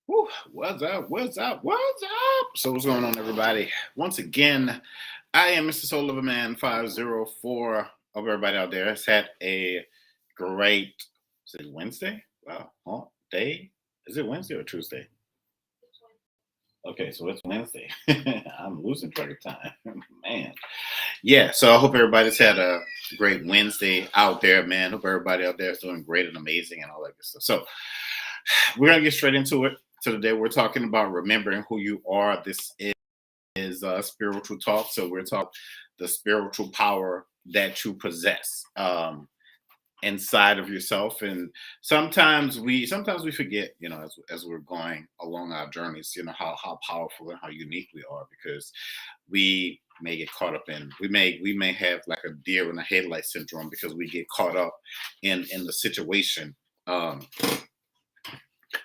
Whew, what's up? What's up? What's up? So what's going on, everybody? Once again, I am Mr. Soul Lover Man 504. Hope everybody out there has had a great. Is it Wednesday? Wow, day? Is it Wednesday or Tuesday? Okay, so it's Wednesday. I'm losing track of time, man. Yeah, so I hope everybody's had a great Wednesday out there, man. Hope everybody out there is doing great and amazing and all that good stuff. So we're gonna get straight into it. So today we're talking about remembering who you are. This is spiritual talk. So we're talking the spiritual power that you possess inside of yourself. And sometimes we forget, as we're going along our journeys, how powerful and how unique we are because we may get caught up in we may have like a deer in the headlight syndrome because we get caught up in the situation.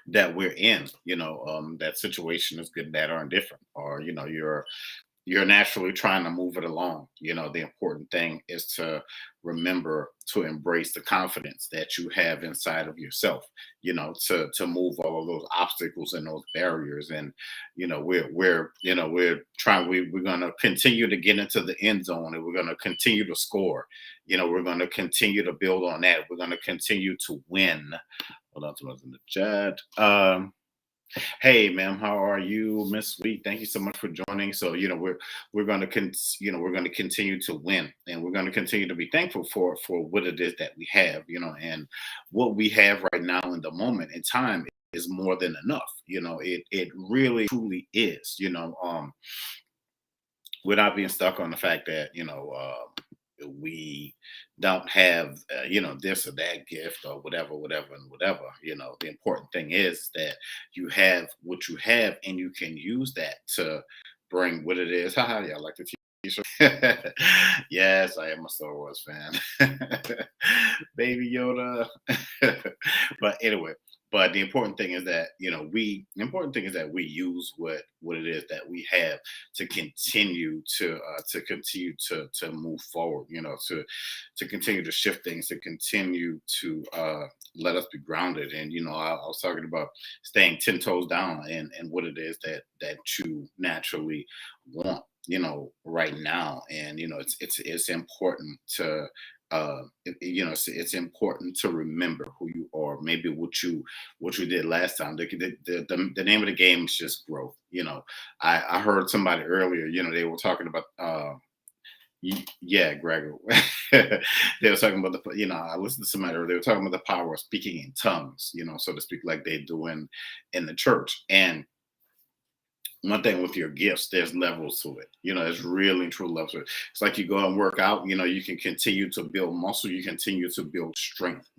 That we're in, that situation is good, bad, or indifferent, or you're naturally trying to move it along. The important thing is to remember to embrace the confidence that you have inside of yourself, to move all of those obstacles and those barriers. And we're going to continue to get into the end zone, and we're going to continue to score. We're going to continue to build on that. We're going to continue to win. Hold on to what's in the chat. Hey, ma'am, how are you, Miss Sweet? Thank you so much for joining. So, we're going to we're going to continue to win, and we're going to continue to be thankful for what it is that we have, and what we have right now in the moment in time is more than enough. It really truly is. Without being stuck on the fact that we don't have this or that gift or whatever and whatever. The important thing is that you have what you have, and you can use that to bring what it is. Haha, yeah, I like the t-shirt. Yes, I am a Star Wars fan. Baby Yoda. But anyway, the important thing is that we use what it is that we have to continue to move forward, to continue to shift things, to continue to let us be grounded. And I was talking about staying 10 toes down, and what it is that you naturally want, right now. And it's important to it's important to remember who you are. Maybe what you did last time. The name of the game is just growth. I heard somebody earlier. They were talking about. Yeah, Gregor. They were talking about I listened to somebody earlier. They were talking about the power of speaking in tongues. So to speak, like they do in the church. And one thing with your gifts, there's levels to it. There's really true levels to it. It's like you go and work out, you can continue to build muscle, you continue to build strength,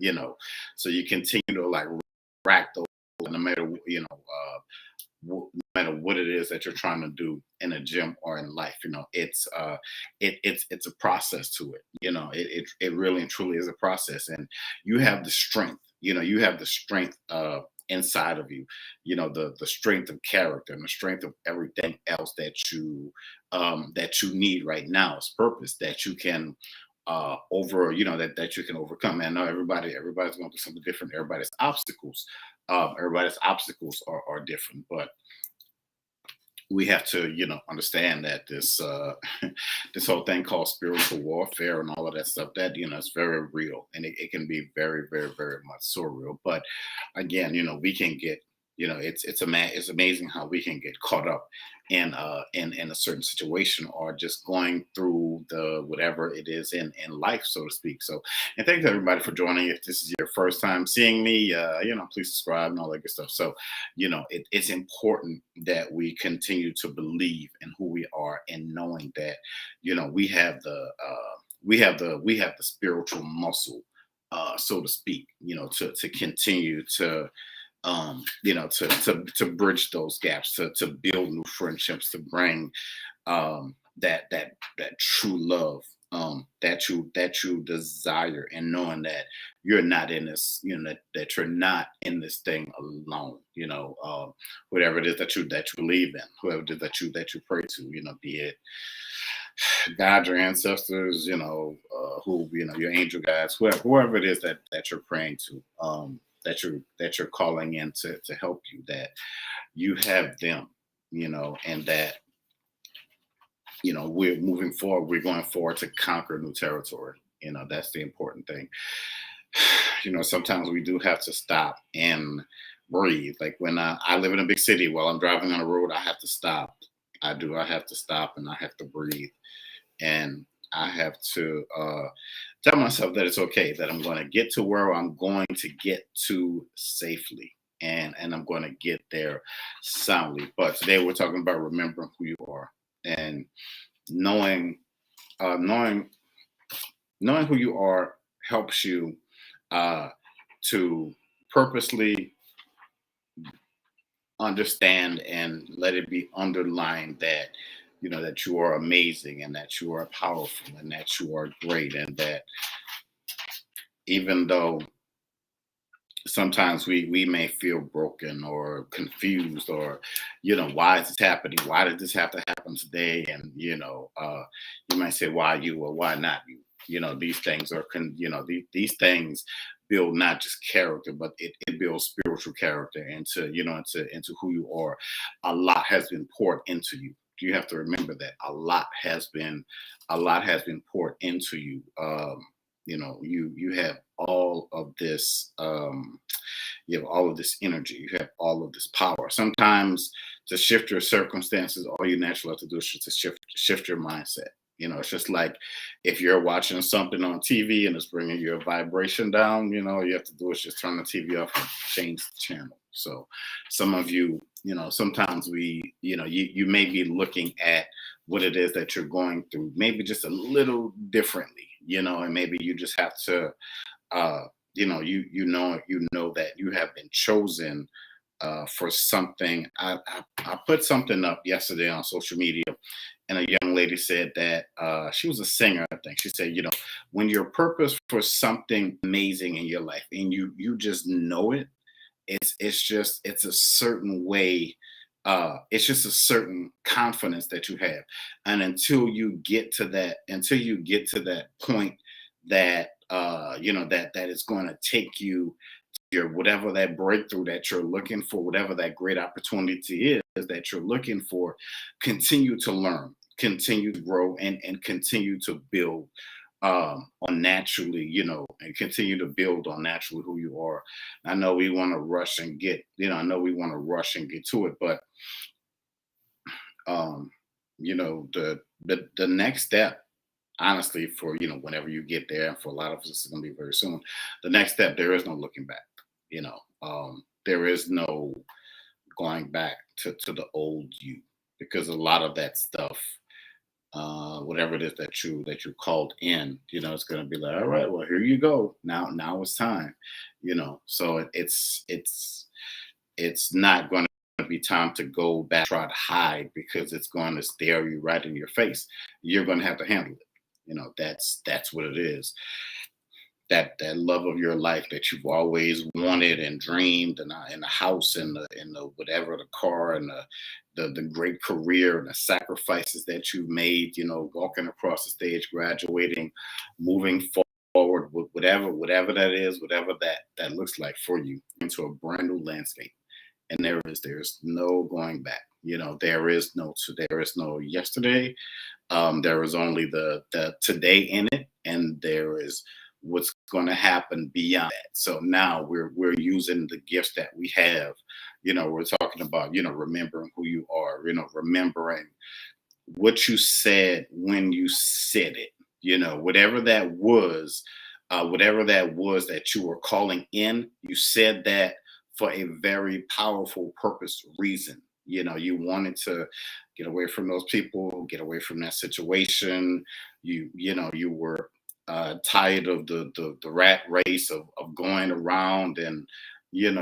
so you continue to like rack those, no matter, no matter what it is that you're trying to do in a gym or in life. It's a process to it. It really and truly is a process. And you have the strength, you have the strength inside of you, the strength of character and the strength of everything else that you need right now is purpose, that you can that you can overcome. And I know everybody's going through something different. Everybody's obstacles are different, but we have to understand that this this whole thing called spiritual warfare and all of that stuff, that it's very real, and it can be very, very, very much so real. But again, we can get, it's amazing how we can get caught up in a certain situation, or just going through the whatever it is in life, so to speak. So, and thanks everybody for joining. If this is your first time seeing me, please subscribe and all that good stuff. So it's important that we continue to believe in who we are, and knowing that we have the spiritual muscle, so to speak, to continue to to bridge those gaps, to build new friendships, to bring that true love, that you desire, and knowing that you're not in this, that you're not in this thing alone. Whatever it is that you believe in, whoever it is that you pray to, be it God, your ancestors, who your angel guides, whoever it is that you're praying to. that you're calling in to help you, that you have them, and that we're moving forward. We're going forward to conquer new territory. That's the important thing. Sometimes we do have to stop and breathe. Like when I live in a big city, while I'm driving on the road, I have to stop. I do. I have to stop and I have to breathe. And I have to tell myself that it's okay, that I'm going to get to where I'm going to get to safely. And I'm going to get there soundly. But today we're talking about remembering who you are and knowing, knowing, knowing who you are helps you uh, to purposely understand and let it be underlined that that you are amazing and that you are powerful and that you are great, and that even though sometimes we may feel broken or confused, or why is this happening, why did this have to happen today, and you might say why you or why not you. These things are these things build not just character, but it builds spiritual character into into who you are. A lot has been poured into you. You have to remember that a lot has been poured into you. You have all of this you have all of this energy, you have all of this power. Sometimes to shift your circumstances, all you naturally have to do is just to shift your mindset. It's just like if you're watching something on TV and it's bringing your vibration down, you have to do is just turn the TV off and change the channel. So some of you, sometimes you may be looking at what it is that you're going through, maybe just a little differently, and maybe you just have to, uh, you know that you have been chosen for something. I put something up yesterday on social media, and a young lady said that she was a singer. I think she said, when your purpose for something amazing in your life, and you just know it, it's a certain way. It's just a certain confidence that you have, and until you get to that point that that is going to take you your whatever that breakthrough that you're looking for, whatever that great opportunity is that you're looking for, continue to learn, continue to grow, and continue to build on naturally, and continue to build on naturally who you are. I know we want to rush and get, I know we want to rush and get to it, but um, the next step, honestly, for whenever you get there, and for a lot of us it's going to be very soon. The next step, there is no looking back. There is no going back to the old you, because a lot of that stuff, whatever it is that you called in, it's going to be like, all right, well, here you go, now it's time. So it's not going to be time to go back, try to hide, because it's going to stare you right in your face. You're going to have to handle it. That's what it is. That love of your life that you've always wanted and dreamed, and the house, and the whatever, the car, and the great career, and the sacrifices that you made, walking across the stage, graduating, moving forward with whatever that is, whatever that looks like for you, into a brand new landscape. And there's no going back. There is no yesterday. There is only the today in it, and there is what's going to happen beyond that. So now we're using the gifts that we have. We're talking about remembering who you are. Remembering what you said when you said it. Whatever that was that you were calling in. You said that for a very powerful purpose, reason. You wanted to get away from those people, get away from that situation. You were tired of the rat race of going around, and you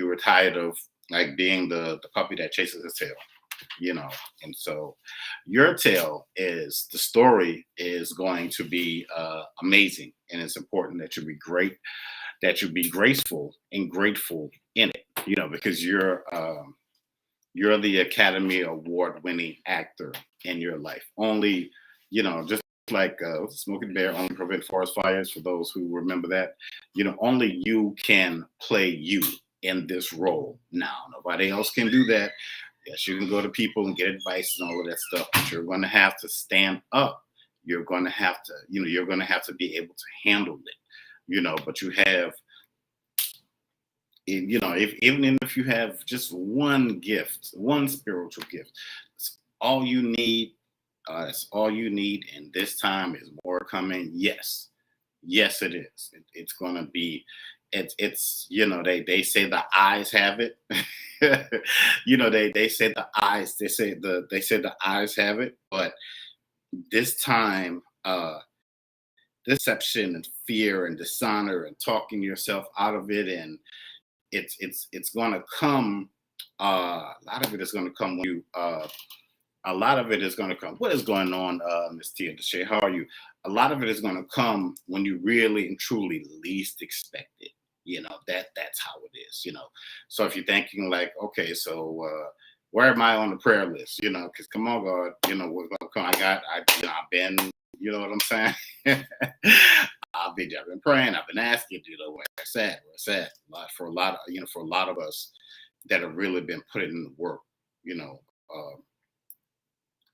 were tired of like being the puppy that chases its tail. And so your tale is the story is going to be amazing, and it's important that you be great, that you be graceful and grateful in it, because you're the Academy Award winning actor in your life. Only, just like Smokey the Bear only prevent forest fires. For those who remember that, only you can play you in this role. Now, nobody else can do that. Yes, you can go to people and get advice and all of that stuff, but you're going to have to stand up. You're going to have to, you're going to have to be able to handle it. But you have, if even if you have just one gift, one spiritual gift, that's all you need. That's all you need. And this time is more coming. Yes, it is. It's going to be. It's they say the eyes have it. They say the eyes. They say the eyes have it. But this time, deception and fear and dishonor and talking yourself out of it, and it's going to come. A lot of it is going to come when you. A lot of it is going to come. What is going on, Miss Tia Deshay? How are you? A lot of it is going to come when you really and truly least expect it. That's how it is. So if you're thinking like, okay, so where am I on the prayer list? Because come on, God, what's going to come? I've been, what I'm saying? I've been praying. I've been asking, where it's at. For a lot of us that have really been putting in the work,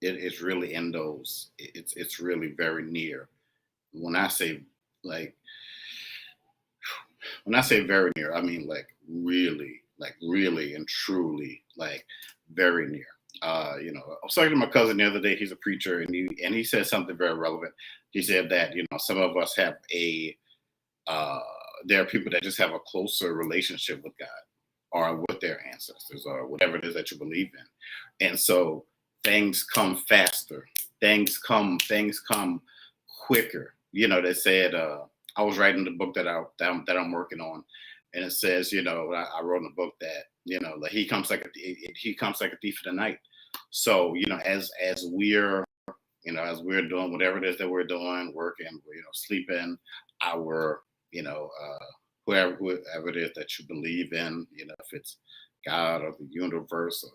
it's really in those. It's really very near. When I say like, when I say very near, I mean like really and truly, like very near. I was talking to my cousin the other day. He's a preacher, and he said something very relevant. He said that some of us have there are people that just have a closer relationship with God or with their ancestors or whatever it is that you believe in, and so things come faster. Things come quicker. They said I was writing the book that I'm working on, and it says I wrote in the book that like he comes like a thief in the night. So as we're doing whatever it is that we're doing, working, sleeping, our whoever it is that you believe in, if it's God or the universe or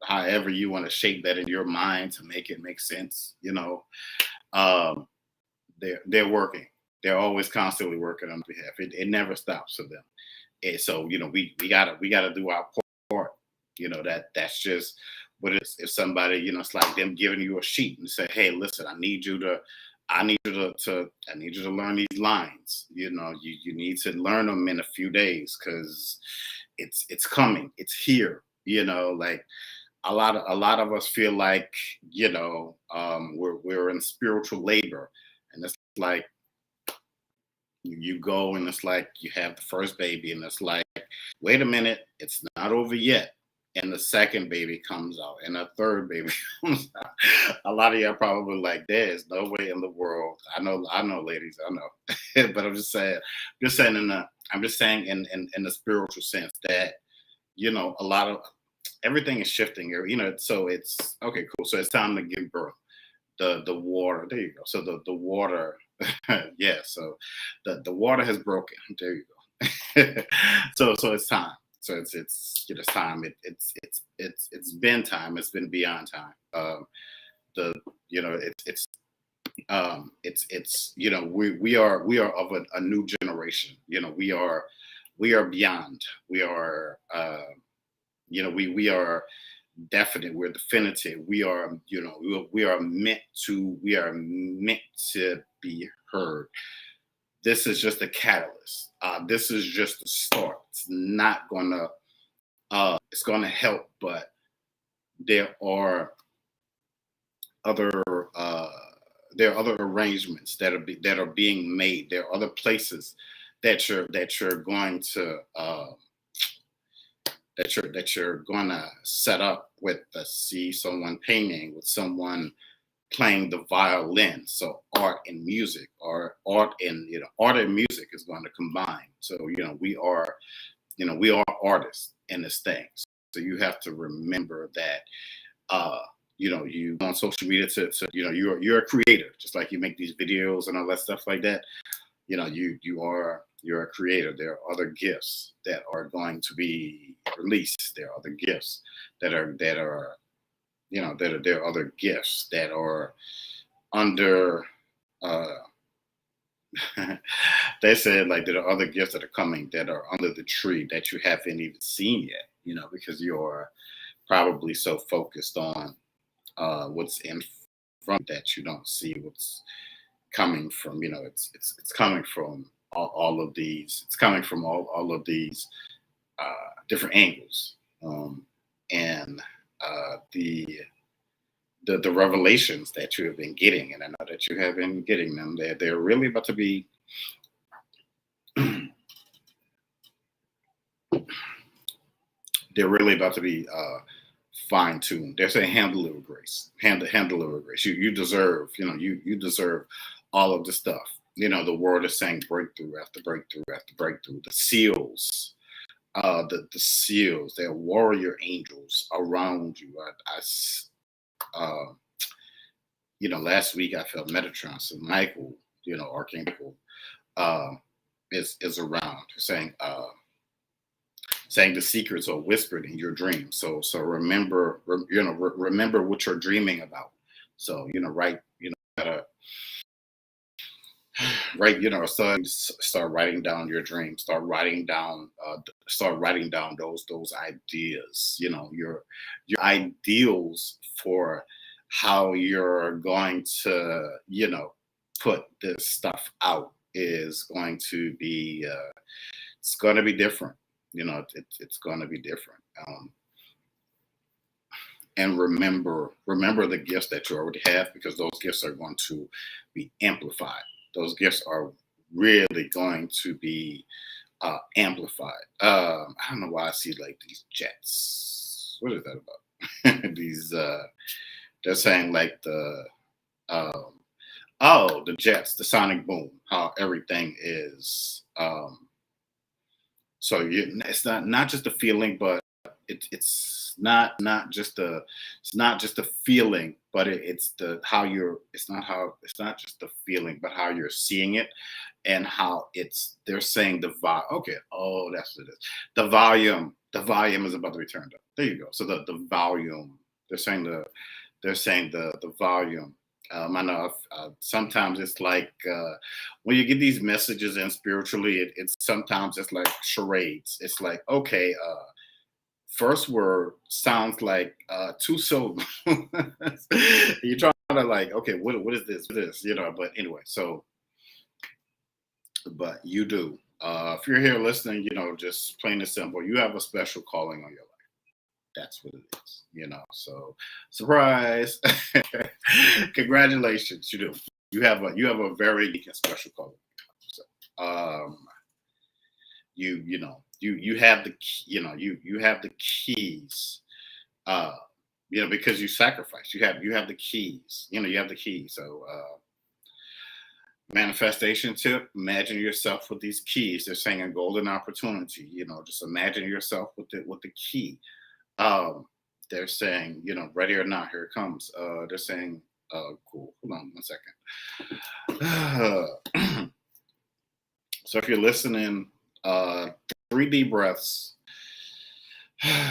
however you want to shape that in your mind to make it make sense, um, they're working. They're always constantly working on behalf. It never stops for them. And so we gotta do our part. That's just what it is. If somebody it's like them giving you a sheet and say, hey, listen, I need you to learn these lines. You need to learn them in a few days because it's coming. It's here. Like a lot of us feel like we're in spiritual labor, and it's like you go and it's like you have the first baby, and it's like, wait a minute, it's not over yet. And the second baby comes out, and a third baby comes out. A lot of y'all probably like, there's no way in the world. I know, ladies, I know. But I'm just saying in the spiritual sense that a lot of everything is shifting here. So it's okay, cool. So it's time to give birth. The water, there you go. So the water, yeah. So the water has broken. There you go. So it's time. So it's time. It's been time. It's been beyond time. The we are of a new generation. We are beyond. We are we are definite. We're definitive. We are meant to be heard. This is just a catalyst. This is just a start. It's not gonna. It's gonna help, but there are other. There are other arrangements that are being made. There are other places that you're going to. That you're gonna set up with see someone painting, with someone playing the violin. So art and music, or art and music is going to combine. So we are artists in this thing. So you have to remember that you on social media to you're a creator, just like you make these videos and all that stuff like that. You're a creator. There are other gifts that are going to be released. There are other gifts there are other gifts that are under uh they said like there are other gifts that are coming that are under the tree that you haven't even seen yet, because you're probably so focused on what's in front that you don't see what's coming from. It's coming from all of these. It's coming from all of these different angles, and the revelations that you have been getting, and I know that you have been getting them. They're really about to be they're really about to be fine tuned. They're saying handle it with grace. Handle it with grace. You deserve, you deserve all of the stuff. The word is saying breakthrough after breakthrough after breakthrough. The seals, the seals, they're warrior angels around you. Uh, last week I felt Metatron, so Michael, Archangel, uh, is around, saying the secrets are whispered in your dreams. So remember, remember what you're dreaming about. So right, gotta right, start writing down your dreams. Start writing down those ideas. Your ideals for how you're going to put this stuff out is going to be it's going to be different. It's going to be different. And remember the gifts that you already have, because those gifts are going to be amplified. Those gifts are really going to be amplified. I don't know why I see like these jets. What is that about? These they're saying like the jets, the sonic boom, how everything is. So it's not just a feeling, but it's not just a feeling, but it's the how you're. It's not just the feeling, but how you're seeing it, and how they're saying the volume. Okay, oh, that's what it is. The volume is about to be turned up. There you go. So the volume. They're saying the volume. I know sometimes it's like when you get these messages in spiritually, it's sometimes it's like charades. It's like, okay, first word sounds like two syllables. You're trying to like, okay, what is this? What is this? But anyway, but you do. If you're here listening, just plain and simple, you have a special calling on your life. That's what it is, So surprise. Congratulations, you do. You have a very unique and special calling. So, you have the you have the keys. Because you sacrifice. You have the keys. You have the keys. So manifestation tip, imagine yourself with these keys. They're saying a golden opportunity. Just imagine yourself with the key. They're saying, ready or not, here it comes. They're saying, cool. Hold on 1 second. So if you're listening, 3 deep breaths,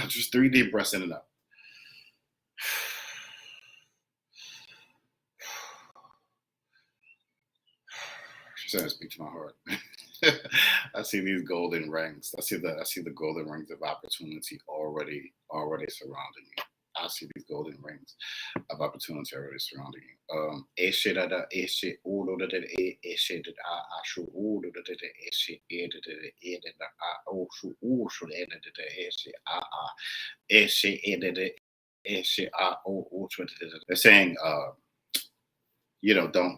just 3 deep breaths in and out. She said, "Speak to my heart." I see these golden rings. I see the golden rings of opportunity already surrounding you. I see these golden rings of opportunity already surrounding you. They're saying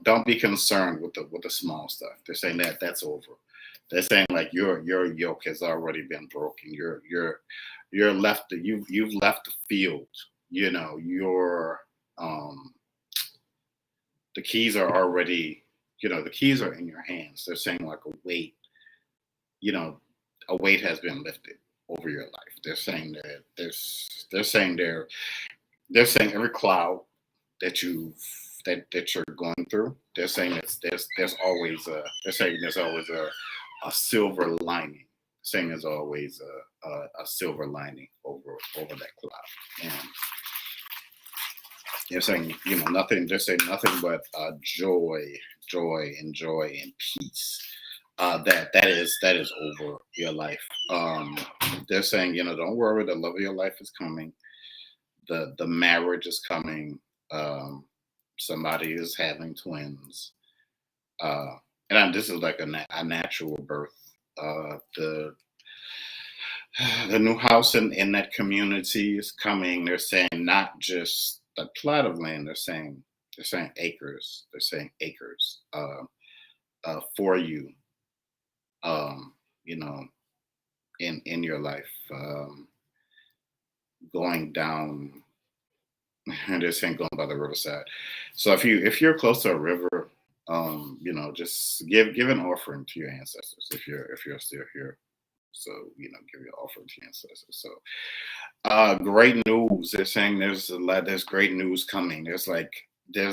don't be concerned with the small stuff. They're saying that's over. They're saying like your yoke has already been broken. You're left. You've left the field. Your the keys are already. The keys are in your hands. They're saying like a weight. A weight has been lifted over your life. They're saying that they're saying every cloud that you're going through. They're saying there's always a silver lining. Saying there's always a silver lining over that cloud. And They're saying, nothing. They're saying nothing but joy, and joy and peace. That is over your life. They're saying, don't worry. The love of your life is coming. The marriage is coming. Um, Somebody is having twins. This is like a natural birth. The new house in that community is coming. They're saying not just a plot of land. They're saying acres. They're saying acres for you. You know, in your life, going down. And they're saying going by the riverside. So if you're close to a river, just give an offering to your ancestors if you're still here. So give your offering to your ancestors. So great news. They're saying there's great news coming. There's like they're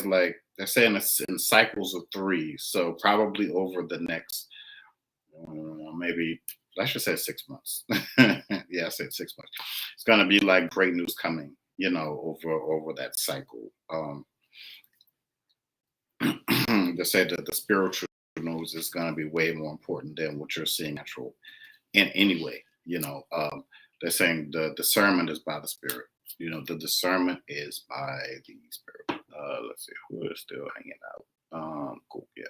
saying it's in cycles of three. So probably over the next maybe I should say 6 months. Yeah, I said 6 months. It's gonna be like great news coming, over that cycle. They say that the spiritual news is gonna be way more important than what you're seeing natural in any way. They're saying the discernment is by the spirit. The discernment is by the spirit. Let's see who is still hanging out. Cool, yeah.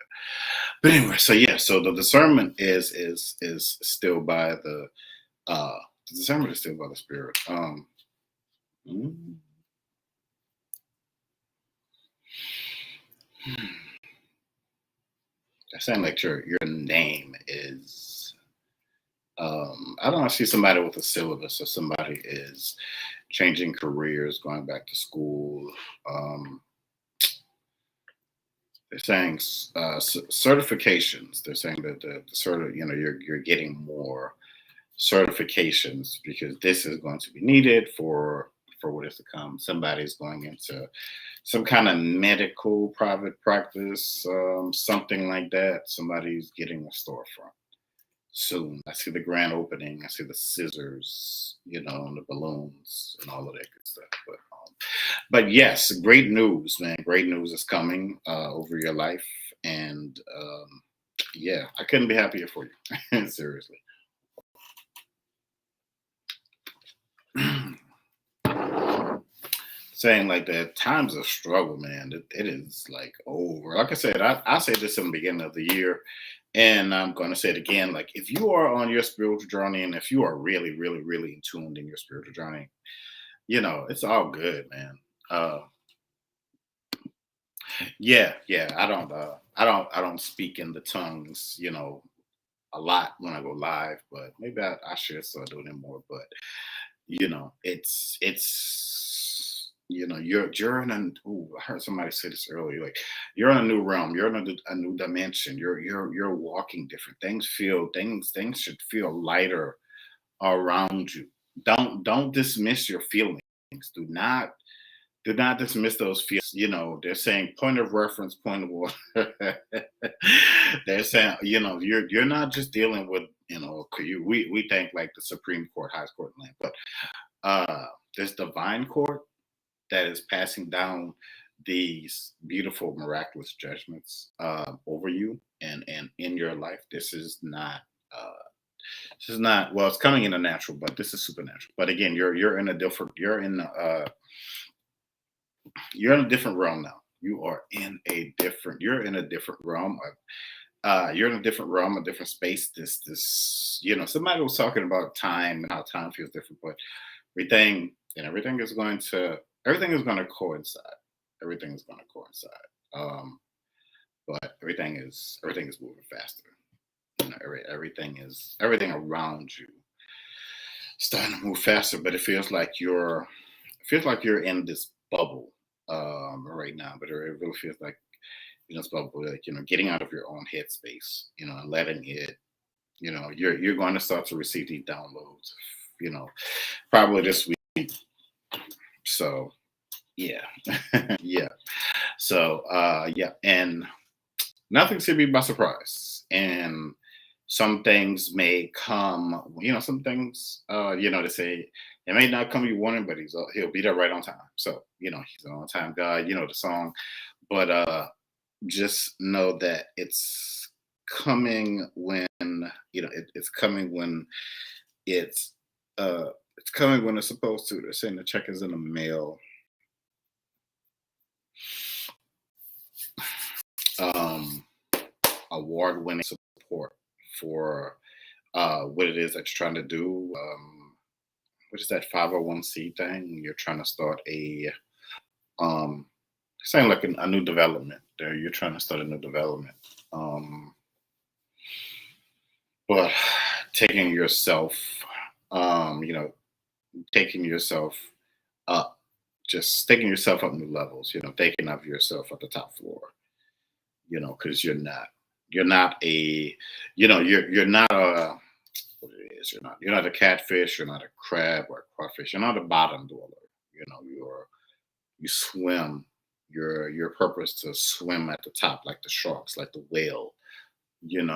But anyway, so yeah, so the discernment is still by uh the discernment is still by the spirit. Mm, They're saying like your name is I don't know, I see somebody with a syllabus, or somebody is changing careers, going back to school. Um, they're saying certifications. They're saying that the sort of you're getting more certifications because this is going to be needed for what is to come. Somebody's going into some kind of medical private practice, something like that. Somebody's getting a storefront soon. I see the grand opening. I see the scissors, and the balloons and all of that good stuff. But yes, great news, man. Great news is coming over your life, and yeah, I couldn't be happier for you. Seriously. Saying like that times of struggle, man. It is like over. Like I said, I said this in the beginning of the year, and I'm going to say it again. Like if you are on your spiritual journey, and if you are really, really, really in tuned in your spiritual journey, it's all good, man. Uh, yeah, yeah. I don't speak in the tongues, a lot when I go live, but maybe I should start doing it more. But you're in ooh, I heard somebody say this earlier, like you're in a new realm, you're in a new dimension, you're walking different things should feel lighter around you. Don't dismiss your feelings. Do not dismiss those feelings. They're saying point of reference, point of order. They're saying, you're not just dealing with, 'cause we think like the Supreme Court, highest court in land, but this divine court that is passing down these beautiful, miraculous judgments over you and in your life. Uh, this is not well. It's coming in the natural, but this is supernatural. But again, you're in a different realm now. You're in a different realm. You're in a different realm, a different space. Somebody was talking about time and how time feels different, but everything and everything is going to coincide. Everything is going to coincide. Um, but everything is moving faster. Everything around you starting to move faster, but it feels like you're in this bubble right now. But it really feels like this bubble, like getting out of your own headspace, and letting it. You're going to start to receive these downloads. You know, probably this week. So yeah, yeah. So yeah, and nothing should be by surprise. And some things may come, some things, they say it may not come you wanting, but he'll be there right on time. So, he's an on time God, the song. But just know that it's coming when, it's coming when it's, it's coming when it's supposed to. They're saying the check is in the mail. Um, Award-winning support for what it is that you're trying to do. What is that 501c thing? You're trying to start um, saying like a new development. There, you're trying to start a new development. Um, but taking yourself, um, you know, taking yourself up, just taking yourself up new levels. Thinking of yourself at the top floor. Because you're not a, you're not a, what it is. You're not a catfish. You're not a crab or a crawfish. You're not a bottom dweller. You swim. Your purpose to swim at the top, like the sharks, like the whale. You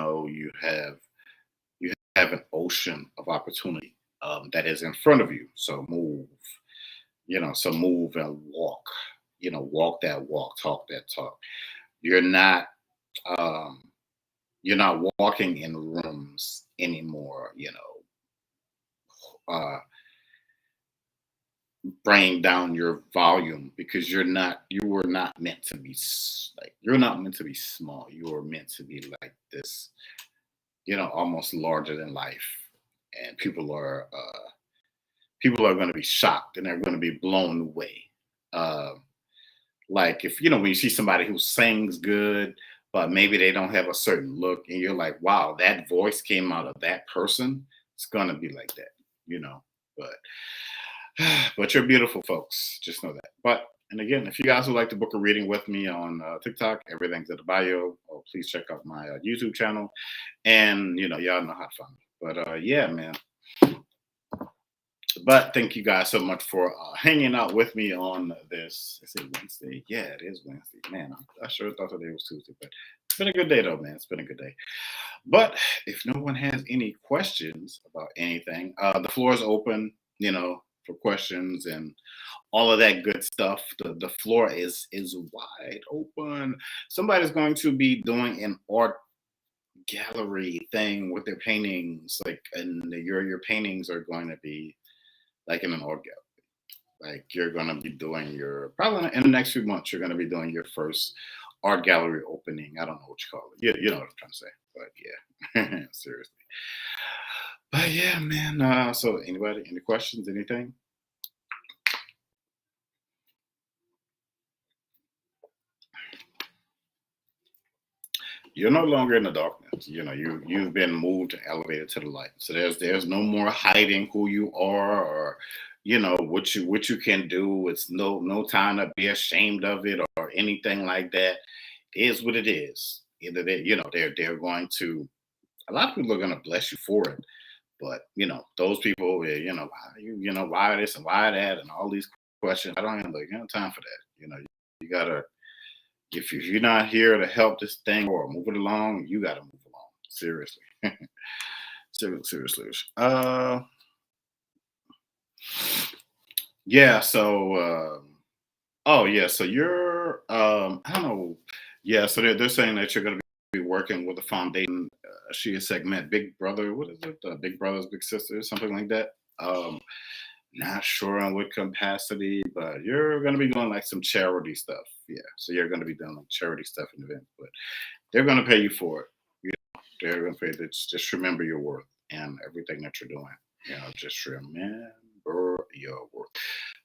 have an ocean of opportunity that is in front of you. So move. So move and walk. Walk that walk, talk that talk. You're not. Um, you're not walking in rooms anymore. Uh, bring down your volume because you were not meant to be you're not meant to be small. You were meant to be like this, almost larger than life. And people are going to be shocked and they're going to be blown away. uh, like if when you see somebody who sings good but maybe they don't have a certain look and you're like, wow, that voice came out of that person. It's going to be like that, you know but but you're beautiful, folks. Just know that. But and again, if you guys would like to book a reading with me on TikTok, everything's in the bio. Or please check out my YouTube channel, and y'all know how to find me. But yeah, man. But thank you guys so much for hanging out with me on this. Is it Wednesday? Yeah, it is Wednesday. Man, I sure thought today was Tuesday, but it's been a good day though, man. It's been a good day. But if no one has any questions about anything, the floor is open. For questions and all of that good stuff. The floor is wide open. Somebody's going to be doing an art gallery thing with their paintings, and your paintings are going to be like in an art gallery. Like you're going to be doing your probably in the next few months. You're going to be doing your first art gallery opening. I don't know what you call it. You know what I'm trying to say. But yeah, seriously. But yeah, man. So anybody, any questions, anything? You're no longer in the darkness. You've been moved and elevated to the light. So there's no more hiding who you are or what you can do. It's no time to be ashamed of it or anything like that. It is what it is. Either they're going to, a lot of people are going to bless you for it, but those people, why this and why that and all these questions. I don't have time for that. You gotta, if you're not here to help this thing or move it along, you got to move along. Seriously. Seriously. Yeah. So, oh yeah. So you're, I don't know. Yeah. So they're saying that you're going to be working with a foundation. She is segment Big Brother. What is it? Big Brothers, Big Sisters, something like that. Not sure on what capacity, but you're going to be doing like some charity stuff. Yeah. So you're going to be doing like charity stuff in events, but they're going to pay you for it. They're going to pay. Just remember your worth and everything that you're doing. Just remember your worth.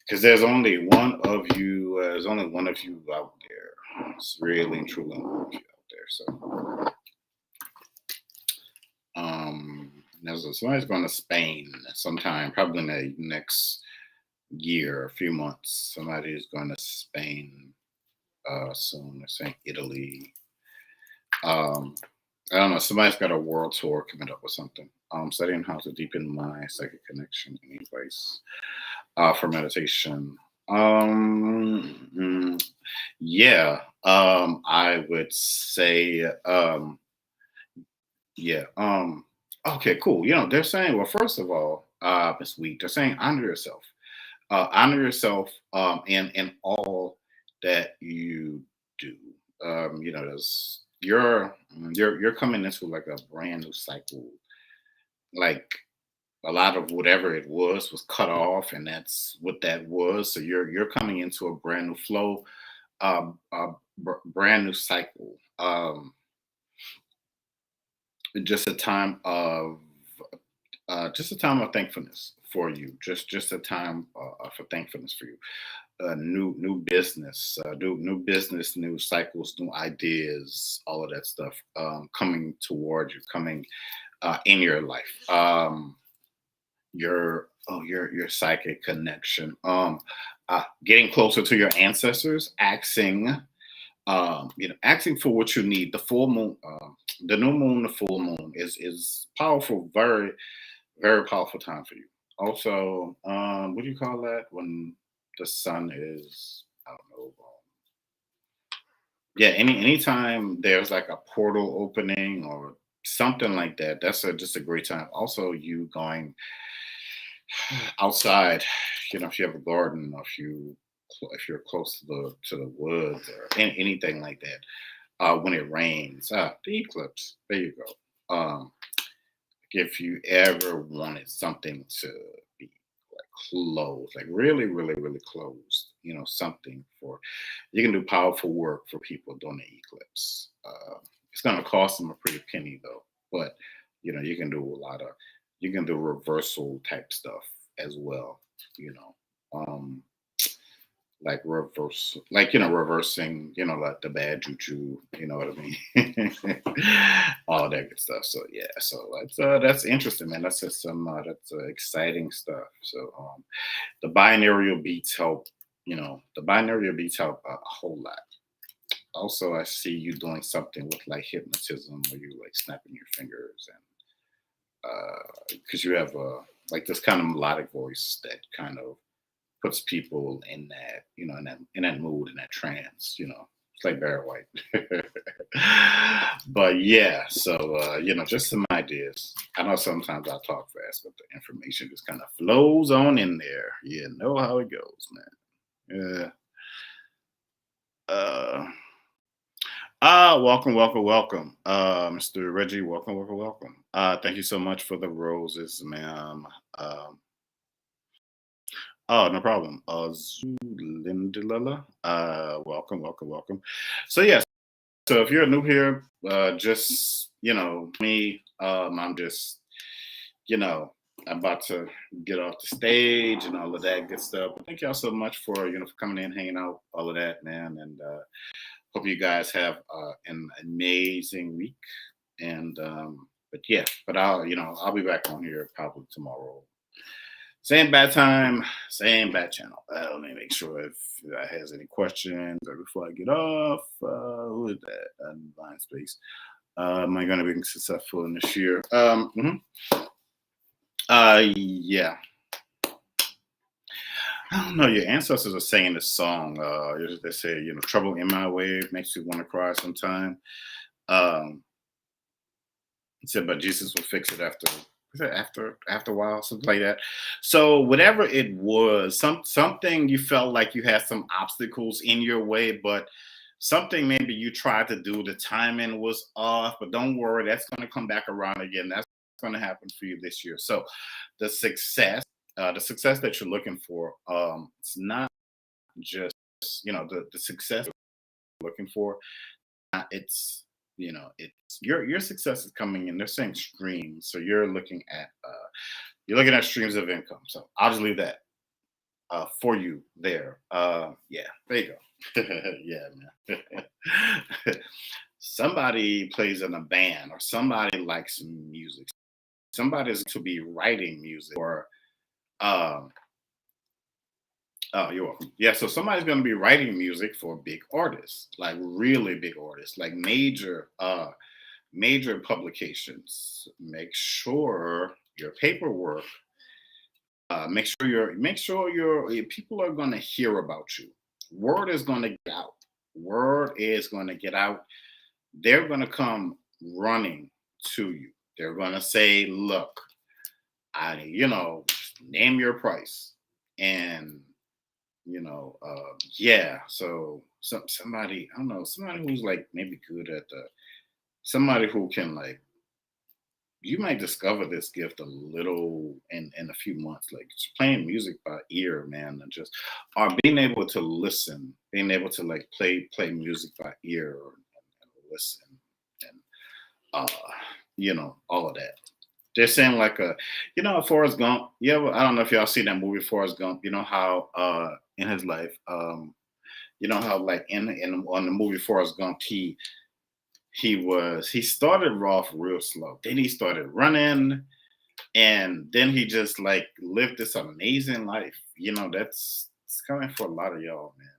Because there's only one of you. There's only one of you out there. It's really and truly one of you out there. So, somebody's going to Spain sometime, probably in the next year, a few months. Somebody is going to Spain soon. They're saying Italy. I don't know. Somebody's got a world tour coming up or something. Studying how to deepen my psychic connection in any place for meditation. Yeah. I would say Yeah. Okay, cool. They're saying, well, first of all, this week, they're saying honor yourself. Honor yourself in all that you do. There's you're coming into like a brand new cycle. Like a lot of whatever it was cut off, and that's what that was. So you're coming into a brand new flow, brand new cycle. Just a time of thankfulness for you. Just a time for thankfulness for you. New business, new business, new cycles, new ideas, all of that stuff coming toward you, coming in your life. Your psychic connection. Getting closer to your ancestors, asking for what you need. The full moon, the new moon, the full moon is powerful, very very powerful time for you. Also, what do you call that when the sun is? I don't know. Yeah, anytime there's like a portal opening or something like that, that's just a great time. Also, you going outside, if you have a garden, or if you're close to the woods or anything like that. When it rains, the eclipse. There you go. If you ever wanted something to be like closed, like really, really, really closed, something for you can do powerful work for people during the eclipse. It's going to cost them a pretty penny though, but you can do you can do reversal type stuff as well. You know, um, like reversing, like the bad juju, you know what I mean? All that good stuff. So yeah, so that's interesting, man. That's just some that's exciting stuff. So the binaural beats help, the binaural beats help a whole lot. Also, I see you doing something with like hypnotism, where you like snapping your fingers, and because you have like this kind of melodic voice that kind of puts people in that, in that mood, in that trance. It's like Barry White. But yeah, so just some ideas. I know sometimes I talk fast, but the information just kind of flows on in there. You know how it goes, man. Yeah. Uh, welcome, welcome, welcome. Mr. Reggie, welcome, welcome, welcome. Thank you so much for the roses, ma'am. Oh, no problem. Zulindilala. Welcome, welcome, welcome. So yes, so if you're new here, just me. I'm just you know I'm about to get off the stage and all of that good stuff. But thank y'all so much for for coming in, hanging out, all of that, man. And hope you guys have an amazing week. And but yeah, but I'll be back on here probably tomorrow. Same bad time, same bad channel. Let me make sure if that has any questions or before I get off. Who is that? Blind space. Am I going to be successful in this year? Yeah. I don't know. Your ancestors are saying this song. They say, trouble in my way makes you want to cry sometime. Um, It said, but Jesus will fix it after a while, something like that. So whatever it was, something you felt like you had some obstacles in your way, but something maybe you tried to do, the timing was off. But don't worry, that's going to come back around again. That's going to happen for you this year. So the success that you're looking for, it's not just the success you're looking for, it's it's your success is coming in, they're saying streams, so you're looking at streams of income. So I'll just leave that for you there. Yeah, there you go. Yeah, man. Somebody plays in a band, or somebody likes music, somebody's to be writing music, or um oh, you're welcome. Yeah, so somebody's going to be writing music for big artists, like really big artists, like major publications. Make sure your paperwork. Make sure your people are going to hear about you. Word is going to get out. Word is going to get out. They're going to come running to you. They're gonna say, look, name your price. And yeah, so somebody, I don't know, somebody who's like maybe good at the somebody who can like you might discover this gift a little in a few months, like just playing music by ear, man, and just being able to listen, being able to like play music by ear and listen and uh all of that. They're saying like Forrest Gump. Yeah, well, I don't know if y'all seen that movie Forrest Gump. You know how in his life, you know how like in on the movie Forrest Gump, he started off real slow. Then he started running, and then he just like lived this amazing life. That's it's coming for a lot of y'all, man.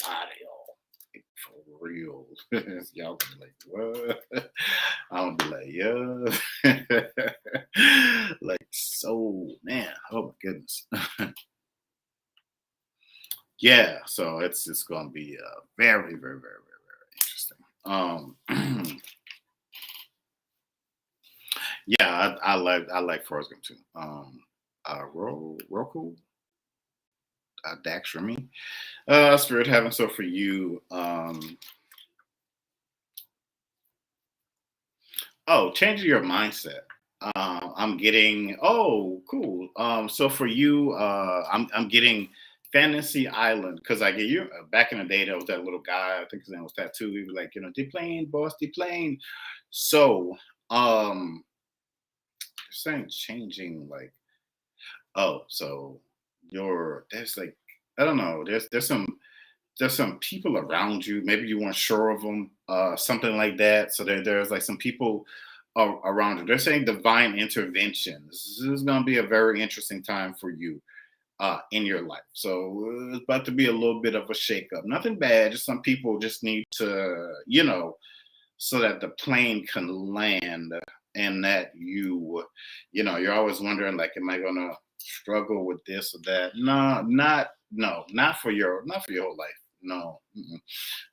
A lot of y'all. Like, for real. Y'all be like, what? I'll be like, yeah. Like so, man. Oh my goodness. Yeah, so it's gonna be very, very, very, very, very interesting. Yeah, I like Forrest Gump too. Roku, Dax for me. Spirit Heaven. So for you, changing your mindset. I'm getting. Oh, cool. So for you, I'm getting Fantasy Island because I get you back in the day. There was that little guy. I think his name was Tattoo. He was like, deplane, boss, deplane. So, saying changing like, so there's like, I don't know. There's some people around you. Maybe you weren't sure of them, something like that. So there's like some people around you. They're saying divine intervention. This is going to be a very interesting time for you in your life. So it's about to be a little bit of a shakeup. Nothing bad. Just some people just need to, so that the plane can land and that you're always wondering like, am I going to struggle with this or that? No, not for your whole life. No. Mm-mm.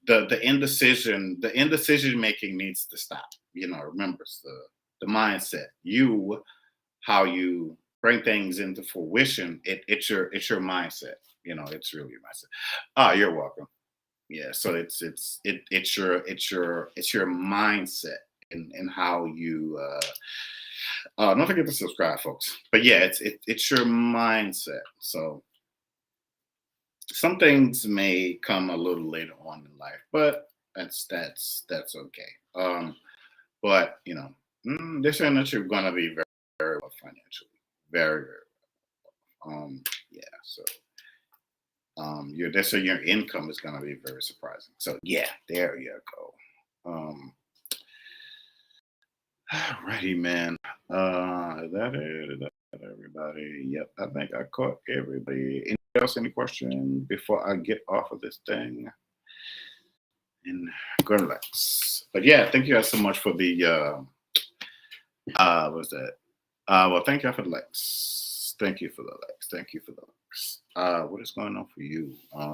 The indecision making needs to stop. Remember, it's the mindset. How you bring things into fruition. It's your mindset. It's really your mindset. You're welcome. Yeah, so it's your mindset and how you don't forget to subscribe, folks. But yeah, it's your mindset. So some things may come a little later on in life, but that's okay. But they're saying that you're gonna be very, very well financially, very, very well. Yeah. So your income is gonna be very surprising. So yeah, there you go. Alrighty, man. Is that it? Is that everybody? Yep, I think I caught everybody. Anything else? Any question before I get off of this thing and go relax? But yeah, thank you guys so much for the what's that? Well, thank you for the likes. Thank you for the likes. Thank you for the likes. What is going on for you? I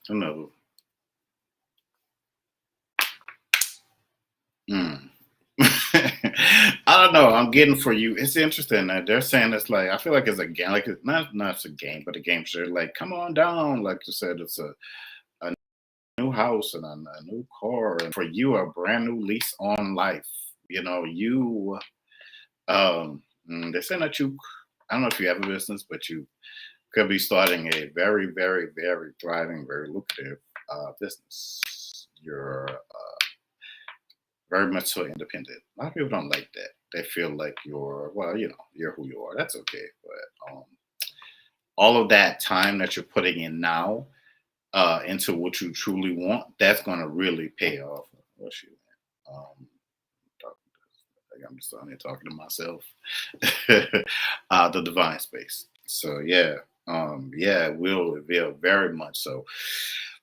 don't know. Mm. I don't know. I'm getting for you. It's interesting that they're saying it's like I feel like it's a game, like it's not it's a game, but a game show. Like, come on down. Like you said, it's a new house and a new car, and for you, a brand new lease on life. You they're saying that you. I don't know if you have a business, but you could be starting a very, very, very thriving, very lucrative business. You're very much so independent. A lot of people don't like that. They feel like you're who you are. That's okay. But all of that time that you're putting in now into what you truly want, that's going to really pay off. What's shoot, talk- I'm just on here talking to myself. The divine space. So yeah, yeah, it will reveal very much so.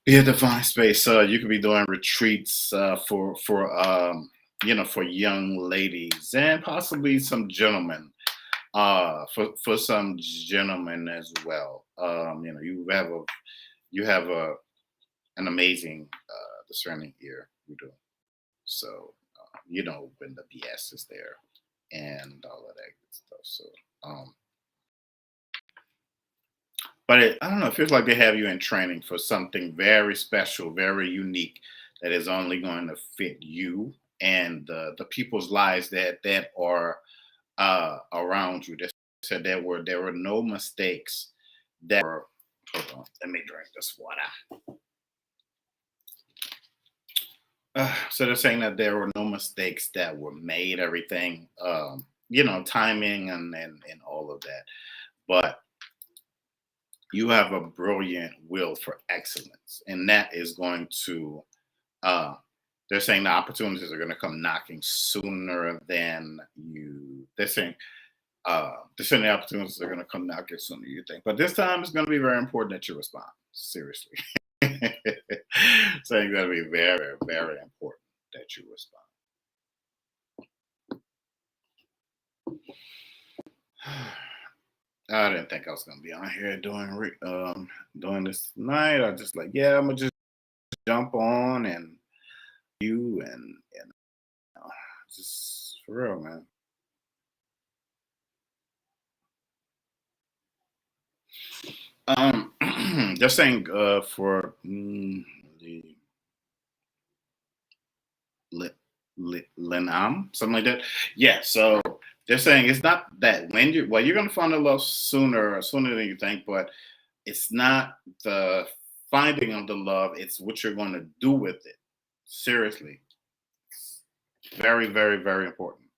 Be a divine space. You could be doing retreats for young ladies and possibly some gentlemen. For some gentlemen as well. You have an amazing discerning ear. You do. So, when the BS is there and all of that good stuff. So, um, but I don't know. It feels like they have you in training for something very special, very unique, that is only going to fit you and the people's lives that are around you. They said there were no mistakes that were. Hold on, let me drink this water. So they're saying that there were no mistakes that were made. Everything, timing and all of that. But you have a brilliant will for excellence, and that is going to. Uh, they're saying the opportunities are going to come knocking sooner than you. They're saying the opportunities are going to come knocking sooner than you think. But this time, it's going to be very important that you respond. Seriously, saying it's going to be very, very important that you respond. I didn't think I was gonna be on here doing this tonight. I just like, yeah, I'm gonna just jump on and you and just for real, man. Um, they're saying for the Lenam, something like that. Yeah, so they're saying it's not that when you're gonna find a love sooner than you think, but it's not the finding of the love, it's what you're gonna do with it. Seriously. Very, very, very important.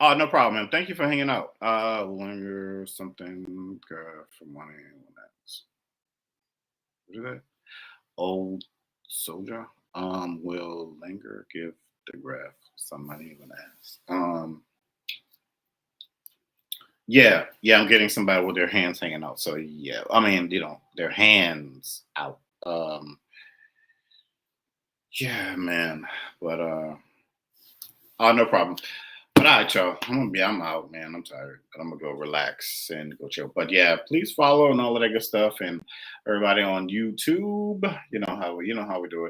Oh, no problem, man. Thank you for hanging out. Linger something for money. What is that? Old soldier. Will linger give the graph some money when asked. Yeah, yeah. I'm getting somebody with their hands hanging out. So yeah, I mean, their hands out. Yeah, man. But oh, no problem. But all right, y'all. I'm out, man. I'm tired. But I'm gonna go relax and go chill. But yeah, please follow and all of that good stuff, and everybody on YouTube. You know how we do it.